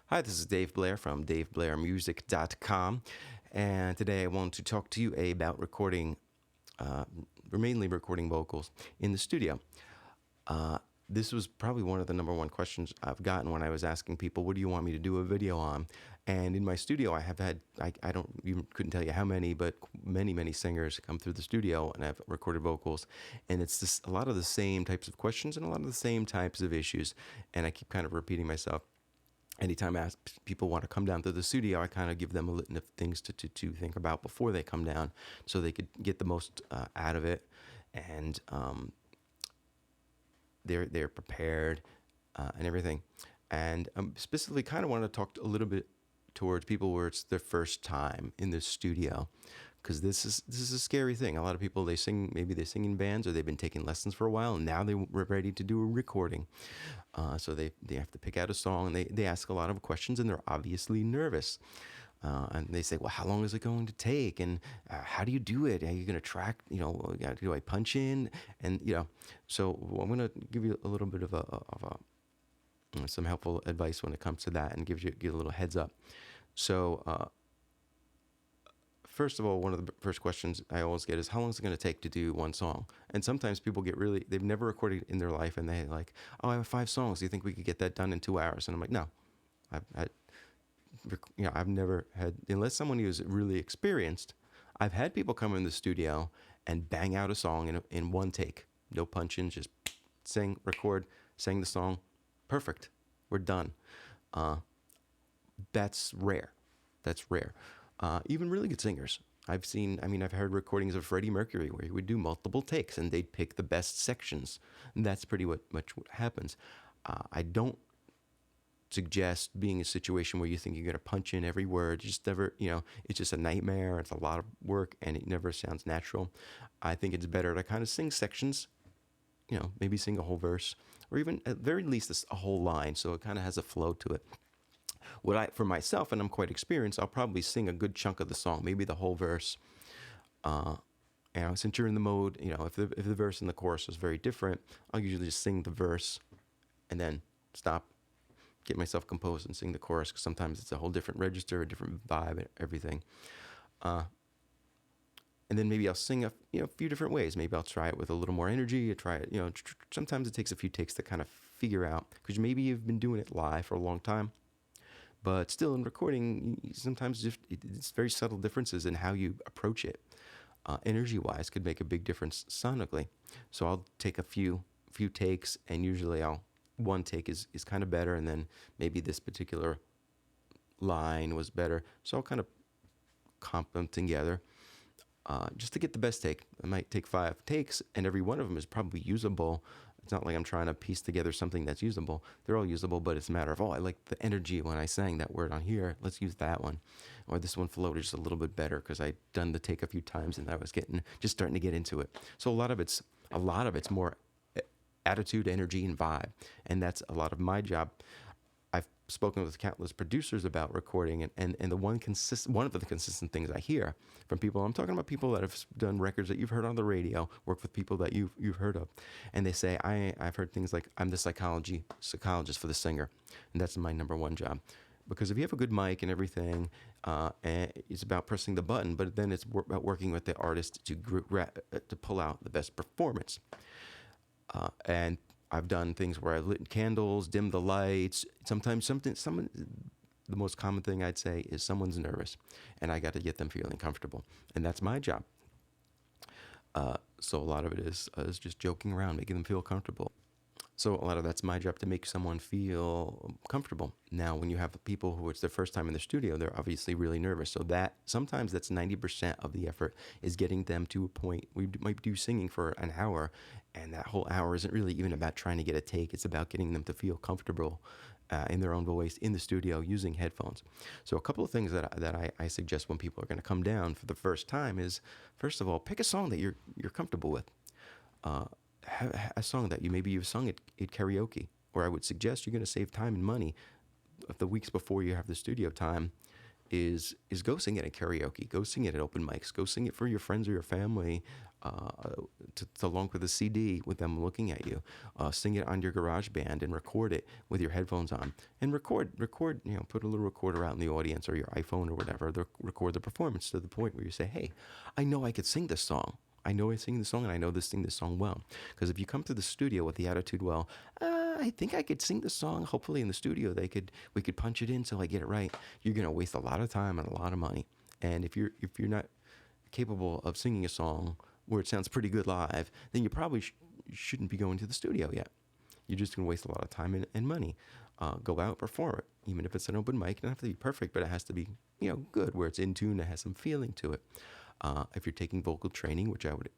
Hi, this is Dave Blair from DaveBlairMusic.com, and today I want to talk to you about recording, uh, mainly recording vocals in the studio. Uh, this was probably one of the number one questions I've gotten when I was asking people, "What do you want me to do a video on?" And in my studio, I have had I don't even couldn't tell you how many, but many singers come through the studio, and I've recorded vocals, and it's just a lot of the same types of questions and a lot of the same types of issues, and I keep kind of repeating myself. Anytime people want to come down to the studio, I kind of give them a litany of things to think about before they come down so they could get the most out of it. And they're prepared and everything. And specifically kind of want to talk a little bit towards people where it's their first time in the studio, because this is a scary thing. A lot of people, maybe they sing in bands or they've been taking lessons for a while, and now they're ready to do a recording. So they have to pick out a song, and they ask a lot of questions, and they're obviously nervous. And they say, well, how long is it going to take? And how do you do it? Are you going to track, do I punch in? And, so I'm going to give you a little bit of some helpful advice when it comes to that and give a little heads up. So, first of all, one of the first questions I always get is, how long is it going to take to do one song? And sometimes people they've never recorded in their life, and they're like, oh, I have 5 songs. Do you think we could get that done in 2 hours? And I'm like, no. I've never had, unless someone who's really experienced, I've had people come in the studio and bang out a song in one take. No punch-ins, just sing, record, sing the song. Perfect. We're done. That's rare. That's rare. Even really good singers. I've heard recordings of Freddie Mercury where he would do multiple takes and they'd pick the best sections. And that's pretty much what happens. I don't suggest being a situation where you think you're going to punch in every word. Just never, it's just a nightmare. It's a lot of work and it never sounds natural. I think it's better to kind of sing sections, maybe sing a whole verse or even at very least a whole line, so it kind of has a flow to it. For myself, and I'm quite experienced, I'll probably sing a good chunk of the song, maybe the whole verse. Since you're in the mode, if the verse and the chorus is very different, I'll usually just sing the verse and then stop, get myself composed and sing the chorus, because sometimes it's a whole different register, a different vibe, everything. And then maybe I'll sing a few different ways. Maybe I'll try it with a little more energy. Try it, sometimes it takes a few takes to kind of figure out, because maybe you've been doing it live for a long time. But still, in recording, sometimes it's very subtle differences in how you approach it. Energy-wise, could make a big difference sonically. So I'll take a few takes, and usually one take is kind of better, and then maybe this particular line was better. So I'll kind of comp them together just to get the best take. I might take 5 takes, and every one of them is probably usable. It's not like I'm trying to piece together something that's usable. They're all usable, but it's a matter of, I like the energy when I sang that word on here. Let's use that one. Or this one floated just a little bit better because I'd done the take a few times and I was just starting to get into it. So a lot of it's more attitude, energy, and vibe. And that's a lot of my job. I've spoken with countless producers about recording, and one of the consistent things I hear from people, I'm talking about people that have done records that you've heard on the radio, work with people that you've heard of, and they say, I've heard things like, I'm the psychologist for the singer, and that's my number one job. Because if you have a good mic and everything, and it's about pressing the button, but then it's about working with the artist to pull out the best performance. And I've done things where I've lit candles, dimmed the lights. Sometimes the most common thing I'd say is someone's nervous, and I got to get them feeling comfortable, and that's my job. So a lot of it is just joking around, making them feel comfortable. So a lot of that's my job, to make someone feel comfortable. Now, when you have people who it's their first time in the studio, they're obviously really nervous. So sometimes that's 90% of the effort, is getting them to a point. We might do singing for an hour, and that whole hour isn't really even about trying to get a take. It's about getting them to feel comfortable in their own voice in the studio using headphones. So a couple of things that I suggest when people are going to come down for the first time is, first of all, pick a song that you're comfortable with. A song that you've sung at karaoke, or I would suggest you're going to save time and money the weeks before you have the studio time. is go sing it at karaoke, go sing it at open mics, go sing it for your friends or your family, to along with a CD with them looking at you. Sing it on your garage band and record it with your headphones on, and record, put a little recorder out in the audience or your iPhone or whatever, record the performance to the point where you say, hey, I know I could sing this song. I know I sing the song, and I know sing this song well. Because if you come to the studio with the attitude, well, I think I could sing the song. Hopefully in the studio we could punch it in so I get it right. You're gonna waste a lot of time and a lot of money. And if you're not capable of singing a song where it sounds pretty good live, then you probably shouldn't be going to the studio yet. You're just gonna waste a lot of time and money. Go out, perform it, even if it's an open mic. It doesn't have to be perfect, but it has to be good, where it's in tune, it has some feeling to it. If you're taking vocal training, which I would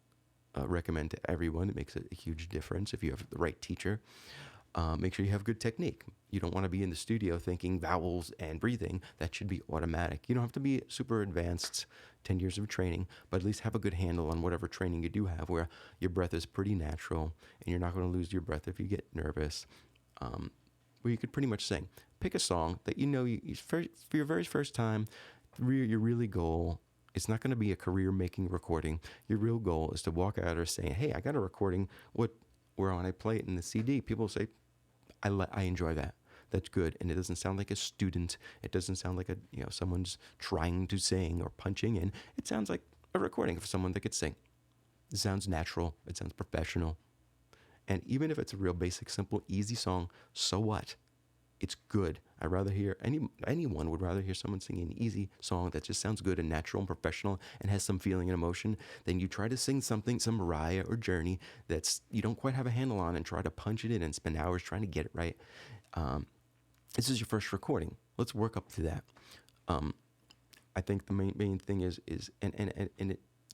recommend to everyone, it makes a huge difference if you have the right teacher. Make sure you have good technique. You don't want to be in the studio thinking vowels and breathing. That should be automatic. You don't have to be super advanced, 10 years of training, but at least have a good handle on whatever training you do have, where your breath is pretty natural and you're not going to lose your breath if you get nervous. Where you could pretty much sing. Pick a song that for your very first time, your really goal. It's not going to be a career-making recording. Your real goal is to walk out or say, hey, I got a recording. Where when I play it in the CD, people say, I enjoy that. That's good. And it doesn't sound like a student. It doesn't sound like someone's trying to sing or punching in. It sounds like a recording of someone that could sing. It sounds natural. It sounds professional. And even if it's a real basic, simple, easy song, so what? It's good. I'd rather hear anyone would rather hear someone singing an easy song that just sounds good and natural and professional and has some feeling and emotion than you try to sing something, some Mariah or Journey, that's you don't quite have a handle on and try to punch it in and spend hours trying to get it right. This is your first recording. Let's work up to that. I think the main thing is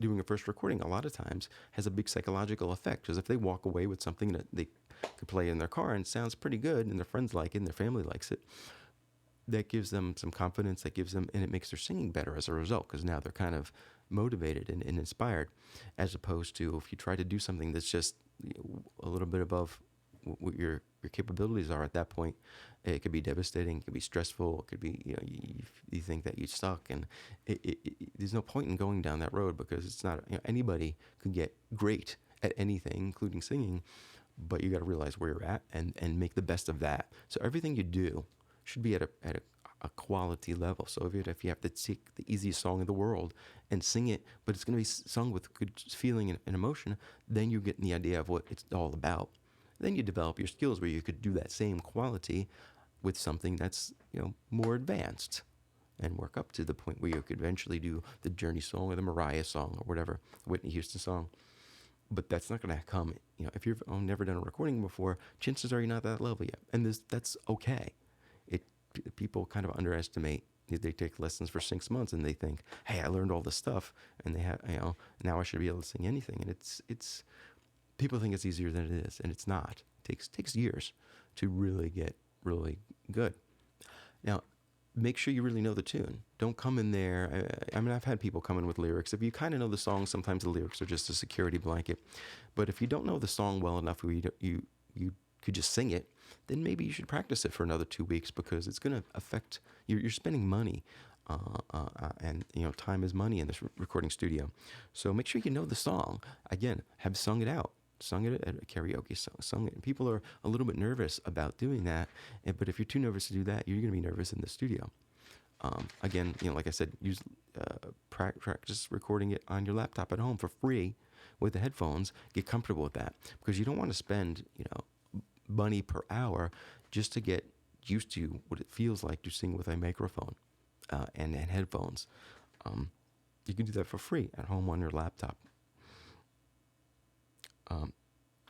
doing a first recording a lot of times has a big psychological effect, because if they walk away with something that they could play in their car and sounds pretty good and their friends like it and their family likes it, that gives them some confidence, and it makes their singing better as a result, because now they're kind of motivated and inspired, as opposed to if you try to do something that's just a little bit above what your capabilities are at that point. It could be devastating, it could be stressful, it could be you think that you suck, and there's no point in going down that road, because it's not anybody could get great at anything, including singing, but you got to realize where you're at and make the best of that. So everything you do should be at a quality level. So if you have to take the easiest song in the world and sing it, but it's going to be sung with good feeling and emotion, then you get the idea of what it's all about. Then you develop your skills where you could do that same quality with something that's more advanced, and work up to the point where you could eventually do the Journey song or the Mariah song or whatever, Whitney Houston song. But that's not going to come. If you've never done a recording before, chances are you're not at that level yet, and that's okay. People kind of underestimate. They take lessons for 6 months and they think, hey, I learned all this stuff, and they have now I should be able to sing anything. And it's people think it's easier than it is, and it's not. It takes years to really get really good. Now, make sure you really know the tune. Don't come in there. I've had people come in with lyrics. If you kind of know the song, sometimes the lyrics are just a security blanket. But if you don't know the song well enough where you could just sing it, then maybe you should practice it for another 2 weeks, because it's going to affect. You're spending money, and time is money in this recording studio. So make sure you know the song. Again, have sung it out. Sung it at a karaoke song. And people are a little bit nervous about doing that, but if you're too nervous to do that, you're going to be nervous in the studio. Again, like I said, use practice recording it on your laptop at home for free with the headphones. Get comfortable with that, because you don't want to spend money per hour just to get used to what it feels like to sing with a microphone and headphones. You can do that for free at home on your laptop.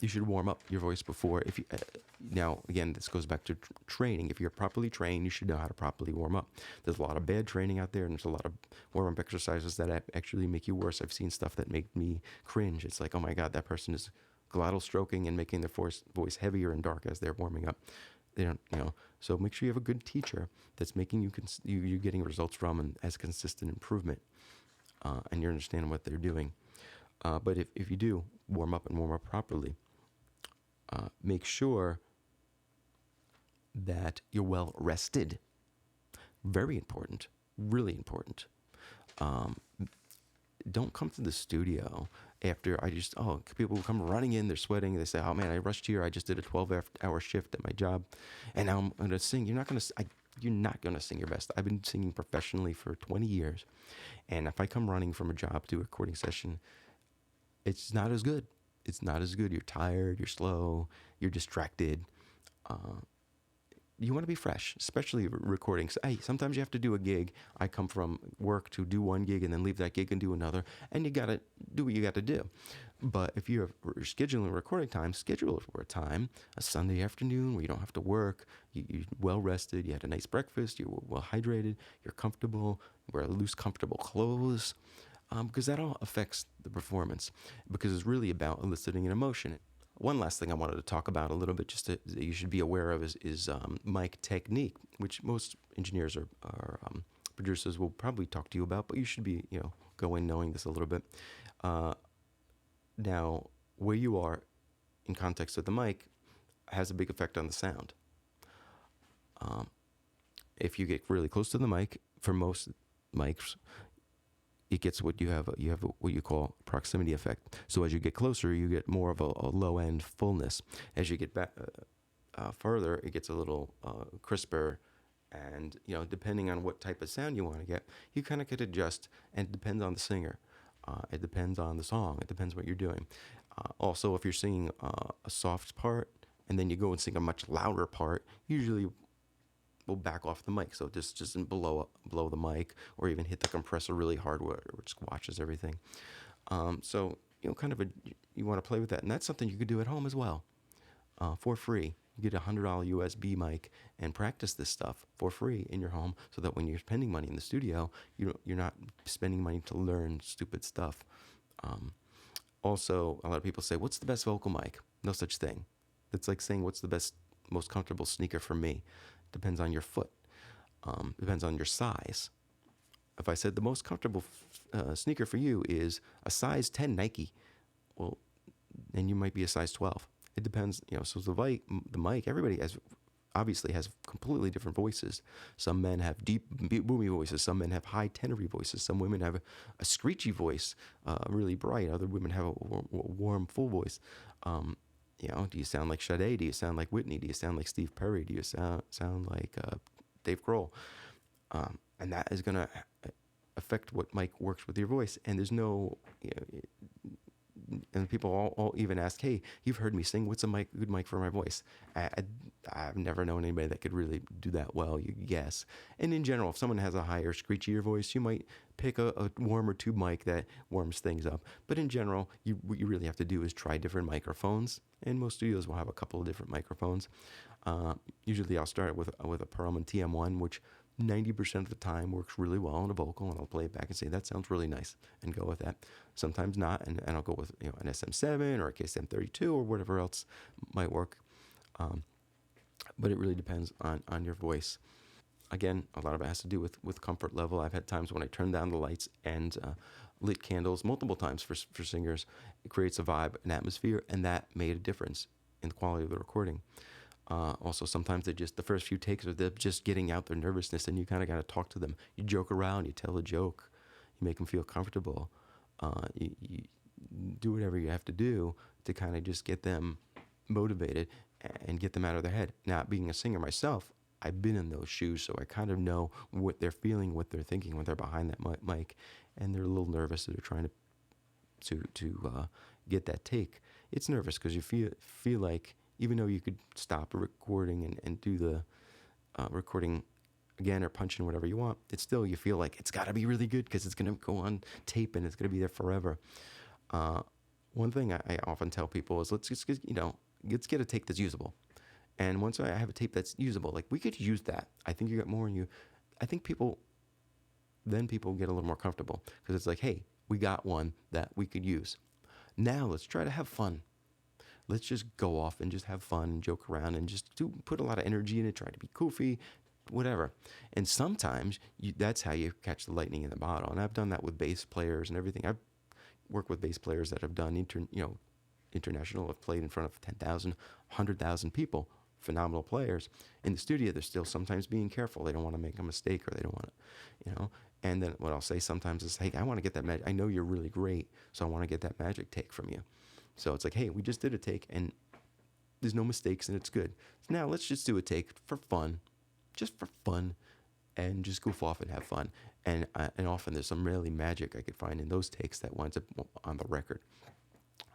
You should warm up your voice before. Now, again, this goes back to training. If you're properly trained, you should know how to properly warm up. There's a lot of bad training out there, and there's a lot of warm-up exercises that actually make you worse. I've seen stuff that make me cringe. It's like, oh my God, that person is glottal stroking and making their voice heavier and dark as they're warming up. They don't, So make sure you have a good teacher that's making you're getting results from and as consistent improvement, and you're understanding what they're doing. But if you do warm up properly, make sure that you're well rested. Very important. Really important. Um, don't come to the studio after people come running in, they're sweating, they say, oh man, I rushed here, I just did a 12-hour shift at my job, and now I'm going to sing. You're not going to sing your best. I've been singing professionally for 20 years, and if I come running from a job to a recording session, it's not as good. It's not as good. You're tired, you're slow, you're distracted. Uh, you want to be fresh, especially recording. So, hey, sometimes you have to do a gig. I come from work to do one gig and then leave that gig and do another, and you got to do what you got to do. But if you're scheduling recording time, schedule it for a time, a Sunday afternoon where you don't have to work, you're well rested, you had a nice breakfast, you're well hydrated, you're comfortable, wear loose, comfortable clothes, because that all affects the performance, because it's really about eliciting an emotion. One last thing I wanted to talk about a little bit, that you should be aware of, is mic technique, which most engineers or producers will probably talk to you about, but you should be, go in knowing this a little bit. Now, where you are in context of the mic has a big effect on the sound. If you get really close to the mic, for most mics, it gets what you have what you call proximity effect. So as you get closer, you get more of a low end fullness. As you get back further, it gets a little crisper, and depending on what type of sound you want to get, you kind of could adjust, and it depends on the singer. It depends on the song. It depends what you're doing. Also, if you're singing a soft part and then you go and sing a much louder part, usually will back off the mic, so this doesn't blow the mic or even hit the compressor really hard where it squashes everything. So you want to play with that, and that's something you could do at home as well, for free. You get a $100 USB mic and practice this stuff for free in your home, so that when you're spending money in the studio, you're not spending money to learn stupid stuff. Also, a lot of people say, "What's the best vocal mic?" No such thing. It's like saying, "What's the most comfortable sneaker for me?" Depends on your foot. Depends on your size. If I said the most comfortable sneaker for you is a size 10 Nike, well, then you might be a size 12. It depends, so the mic, everybody obviously has completely different voices. Some men have deep, boomy voices. Some men have high tenory voices. Some women have a screechy voice, really bright. Other women have a warm, full voice. Do you sound like Sade? Do you sound like Whitney? Do you sound like Steve Perry? Do you sound like Dave Grohl? And that is going to affect what mic works with your voice. And there's no, and people all even ask, "Hey, you've heard me sing. What's a good mic for my voice?" I've never known anybody that could really do that well, you guess. And in general, if someone has a higher, screechier voice, you might pick a warmer tube mic that warms things up. But in general, what you really have to do is try different microphones. And most studios will have a couple of different microphones. Usually I'll start with a Perlman TM1, which 90% of the time works really well on a vocal, and I'll play it back and say, that sounds really nice, and go with that. Sometimes not, and I'll go with an SM7 or a KSM32 or whatever else might work. But it really depends on your voice. Again, a lot of it has to do with comfort level. I've had times when I turned down the lights and lit candles multiple times for singers. It creates a vibe, an atmosphere, and that made a difference in the quality of the recording. Also, sometimes the first few takes are just getting out their nervousness, and you kind of got to talk to them. You joke around, you tell a joke, you make them feel comfortable. You do whatever you have to do to kind of just get them motivated and get them out of their head. Now, being a singer myself, I've been in those shoes, so I kind of know what they're feeling, what they're thinking when they're behind that mic, and they're a little nervous. They're trying to get that take. It's nervous because you feel like, even though you could stop recording and do the recording again or punch in whatever you want, it's still, you feel like it's got to be really good because it's going to go on tape and it's going to be there forever. One thing I often tell people is let's get a tape that's usable. And once I have a tape that's usable, like, we could use that. I think you got more in you. I think people get a little more comfortable because it's like, hey, we got one that we could use. Now let's try to have fun. Let's just go off and just have fun and joke around and just put a lot of energy in it, try to be goofy, whatever. And sometimes that's how you catch the lightning in the bottle. And I've done that with bass players and everything. I've worked with bass players that have done international, have played in front of 10,000, 100,000 people, phenomenal players. In the studio, they're still sometimes being careful. They don't want to make a mistake, or they don't want to, you know. And then what I'll say sometimes is, hey, I want to get that magic. I know you're really great, so I want to get that magic take from you. So it's like, hey, we just did a take and there's no mistakes and it's good. So now let's just do a take for fun, just for fun, and just goof off and have fun. And often there's some really magic I could find in those takes that winds up on the record.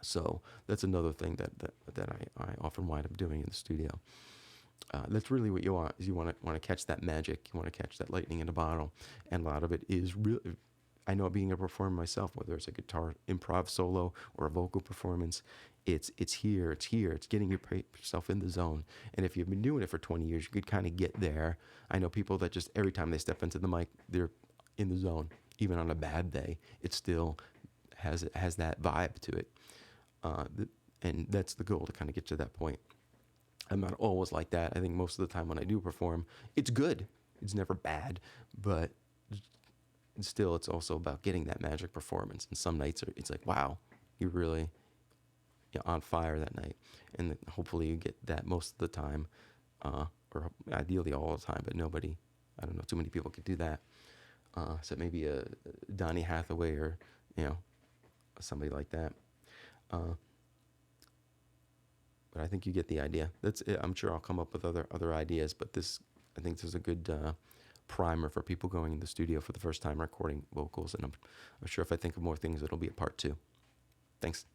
So that's another thing that I often wind up doing in the studio. That's really what you want, is you want to catch that magic. You want to catch that lightning in a bottle. And a lot of it is really, I know, being a performer myself, whether it's a guitar improv solo or a vocal performance, it's here, it's getting yourself in the zone. And if you've been doing it for 20 years, you could kind of get there. I know people that just every time they step into the mic, they're in the zone. Even on a bad day, it still has that vibe to it. And that's the goal, to kind of get to that point. I'm not always like that. I think most of the time when I do perform, it's good. It's never bad, but still, it's also about getting that magic performance. And some nights it's like, wow, you're really on fire that night. And hopefully you get that most of the time, or ideally all the time, but nobody, I don't know, too many people could do that. So maybe a Donny Hathaway or, somebody like that. But I think you get the idea. That's it. I'm sure I'll come up with other ideas, but I think this is a good primer for people going in the studio for the first time recording vocals. And I'm sure if I think of more things, it'll be a part 2. Thanks.